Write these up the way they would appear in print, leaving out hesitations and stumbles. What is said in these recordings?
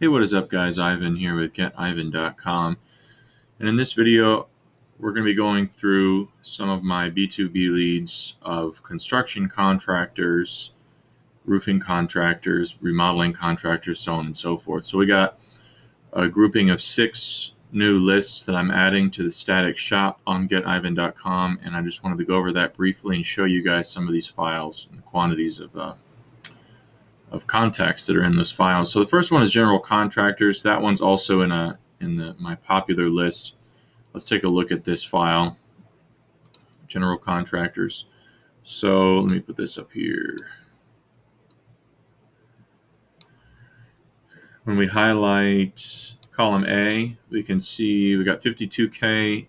Hey, what is up, guys? Ivan here with GetIvan.com. And in this video, we're going to be going through some of my B2B leads of construction contractors, roofing contractors, remodeling contractors, so on and so forth. So we got a grouping of 6 new lists that I'm adding to the static shop on GetIvan.com. And I just wanted to go over that briefly and show you guys some of these files and quantities of contacts that are in those files. So the first one is general contractors. That one's also in my popular list. Let's take a look at this file, general contractors. So let me put this up here. When we highlight column A, we can see we got 52K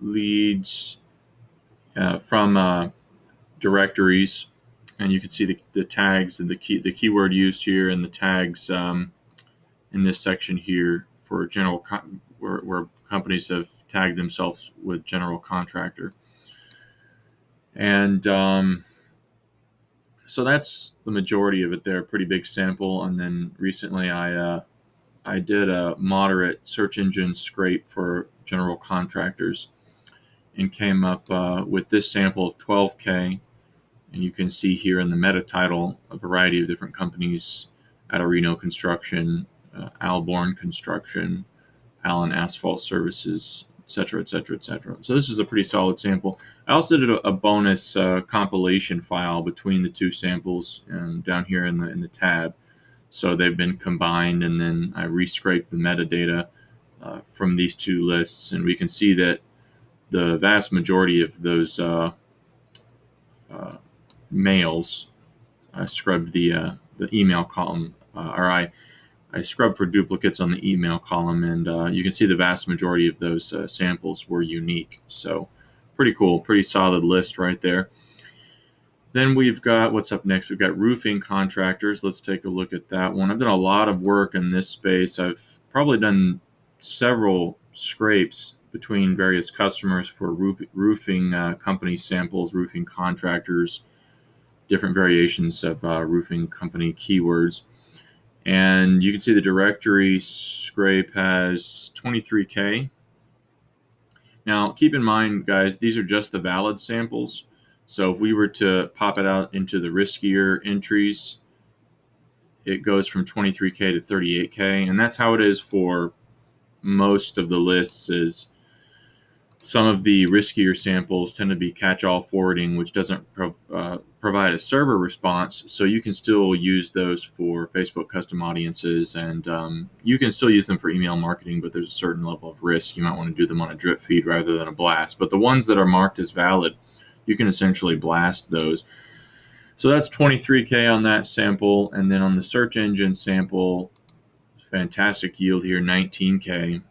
leads from directories, and you can see the tags and the keyword used here and the tags in this section here for general where companies have tagged themselves with general contractor. And so that's the majority of it there, pretty big sample. And then recently I did a moderate search engine scrape for general contractors and came up with this sample of 12K. And you can see here in the meta title a variety of different companies: Adorino Construction, Alborn Construction, Allen Asphalt Services, et cetera, et cetera, et cetera. So this is a pretty solid sample. I also did a bonus compilation file between the two samples down here in the tab. So they've been combined, and then I rescraped the metadata from these two lists, and we can see that the vast majority of those mails, I scrubbed the email column, or I scrubbed for duplicates on the email column, and you can see the vast majority of those samples were unique. So pretty cool, pretty solid list right there. Then we've got, what's up next? We've got roofing contractors. Let's take a look at that one. I've done a lot of work in this space. I've probably done several scrapes between various customers for roofing company samples, roofing contractors, different variations of roofing company keywords. And you can see the directory scrape has 23K. Now, keep in mind, guys, these are just the valid samples. So if we were to pop it out into the riskier entries, it goes from 23K to 38K. And that's how it is for most of the lists. Is some of the riskier samples tend to be catch-all forwarding, which doesn't provide a server response. So you can still use those for Facebook custom audiences, and you can still use them for email marketing, but there's a certain level of risk. You might want to do them on a drip feed rather than a blast. But the ones that are marked as valid, you can essentially blast those. So that's 23K on that sample. And then on the search engine sample, fantastic yield here, 19K.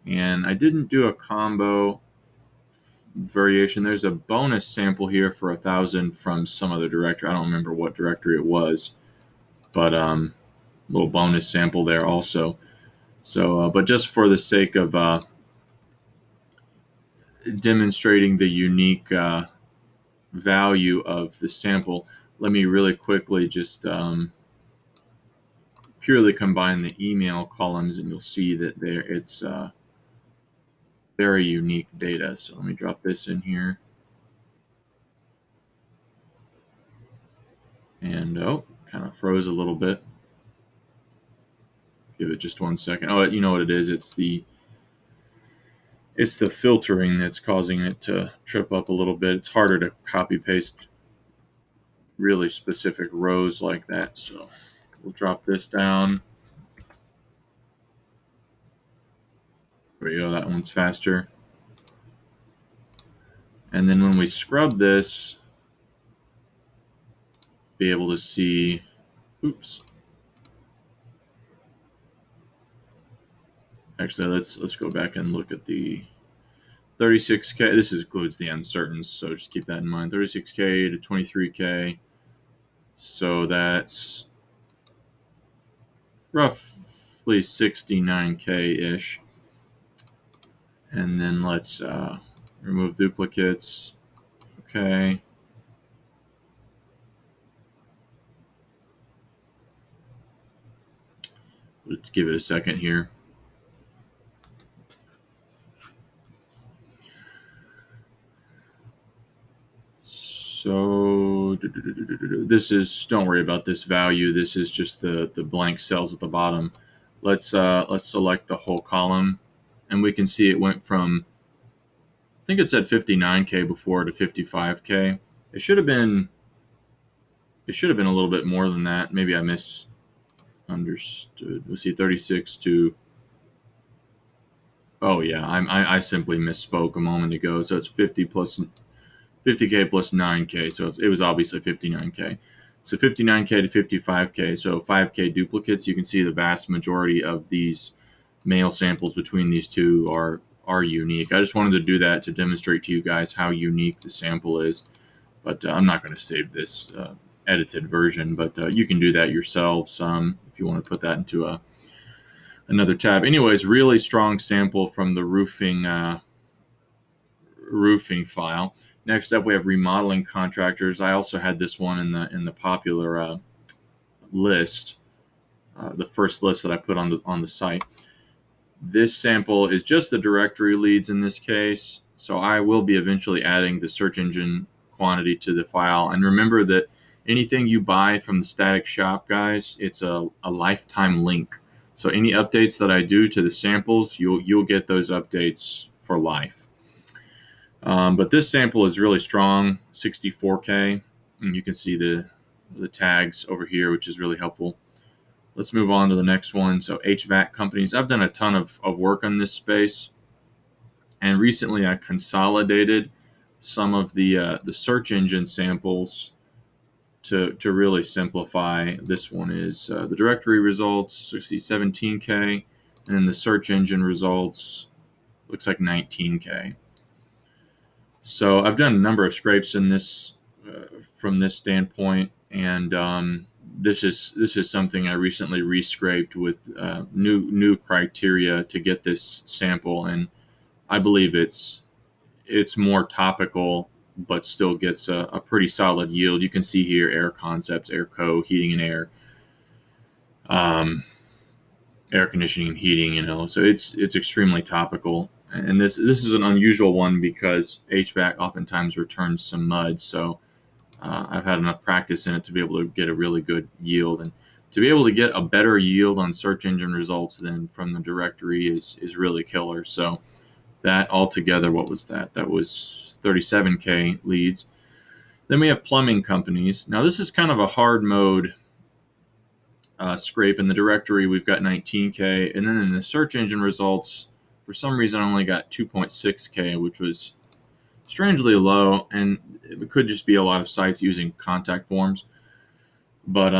And I didn't do a combo variation. There's a bonus sample here for 1,000 from some other directory. I don't remember what directory it was, but little bonus sample there also. So, but just for the sake of demonstrating the unique value of the sample, let me really quickly just purely combine the email columns, and you'll see that there it's very unique data. So let me drop this in here. And kind of froze a little bit. Give it just 1 second. Oh, you know what it is? It's the filtering that's causing it to trip up a little bit. It's harder to copy paste really specific rows like that. So we'll drop this down. There we go. That one's faster. And then when we scrub this, be able to see, oops. Actually, let's go back and look at the 36K. This includes the uncertains, so just keep that in mind. 36K to 23K. So that's roughly 69K-ish. And then let's remove duplicates. Okay. Let's give it a second here. So this is, don't worry about this value. This is just the blank cells at the bottom. Let's select the whole column, and we can see it went from, I think it said 59K before, to 55K. It should have been a little bit more than that. Maybe I misunderstood. Let's see, 36 to, oh yeah, I simply misspoke a moment ago. So it's 50K plus 9K. So it was obviously 59K. So 59K to 55K. So 5K duplicates. You can see the vast majority of these male samples between these two are unique. I just wanted to do that to demonstrate to you guys how unique the sample is. But I'm not going to save this edited version, but you can do that yourselves if you want to put that into another tab. Anyways, really strong sample from the roofing file. Next up, we have remodeling contractors. I also had this one in the popular list, the first list that I put on the site. This sample is just the directory leads in this case, so I will be eventually adding the search engine quantity to the file. And remember that anything you buy from the static shop, guys, it's a lifetime link. So any updates that I do to the samples, you'll get those updates for life. But this sample is really strong, 64K, and you can see the tags over here, which is really helpful. Let's move on to the next one. So HVAC companies. I've done a ton of work on this space, and recently I consolidated some of the search engine samples to really simplify. This one is the directory results, 17K, and then the search engine results looks like 19K. So I've done a number of scrapes in this from this standpoint, and this is something I recently rescraped with new criteria to get this sample, and I believe it's more topical, but still gets a pretty solid yield. You can see here Air Concepts, Airco, heating and air, air conditioning and heating. So it's extremely topical. And this is an unusual one because HVAC oftentimes returns some mud. So I've had enough practice in it to be able to get a really good yield, and to be able to get a better yield on search engine results than from the directory is really killer. So that altogether, what was that? That was 37K leads. Then we have plumbing companies. Now this is kind of a hard mode scrape. In the directory, we've got 19K, and then in the search engine results, for some reason, I only got 2.6K, which was strangely low, and it could just be a lot of sites using contact forms. But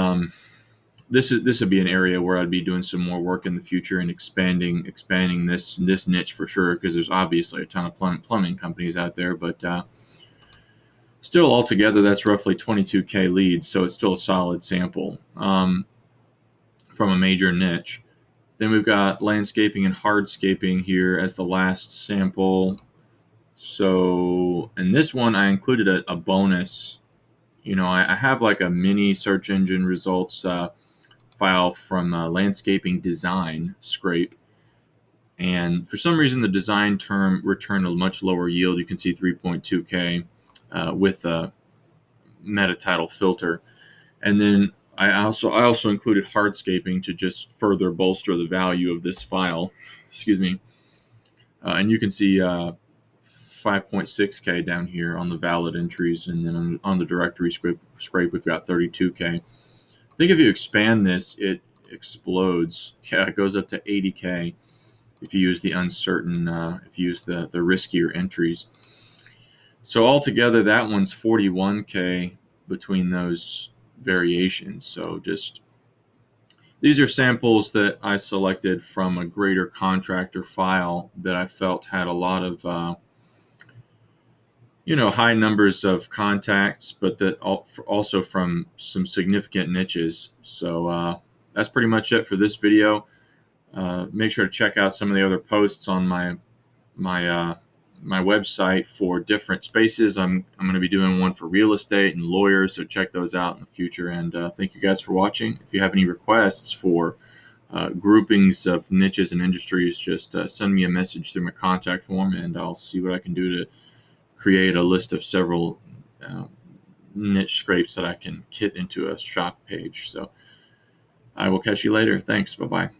this would be an area where I'd be doing some more work in the future and expanding this niche for sure, because there's obviously a ton of plumbing companies out there. But still, altogether, that's roughly 22K leads, so it's still a solid sample from a major niche. Then we've got landscaping and hardscaping here as the last sample. So in this one, I included a bonus. I have like a mini search engine results file from landscaping design scrape. And for some reason, the design term returned a much lower yield. You can see 3.2K with a meta title filter. And then I also included hardscaping to just further bolster the value of this file. Excuse me. And you can see 5.6K down here on the valid entries, and then on the directory scrape we've got 32K. I think if you expand this, it explodes. Yeah, it goes up to 80K if you use the uncertain, if you use the riskier entries. So altogether, that one's 41K between those variations. So just these are samples that I selected from a greater contractor file that I felt had a lot of high numbers of contacts, but that also from some significant niches. So that's pretty much it for this video. Make sure to check out some of the other posts on my website for different spaces. I'm going to be doing one for real estate and lawyers, so check those out in the future. And thank you guys for watching. If you have any requests for groupings of niches and industries, just send me a message through my contact form, and I'll see what I can do to create a list of several niche scrapes that I can kit into a shop page. So I will catch you later. Thanks. Bye bye.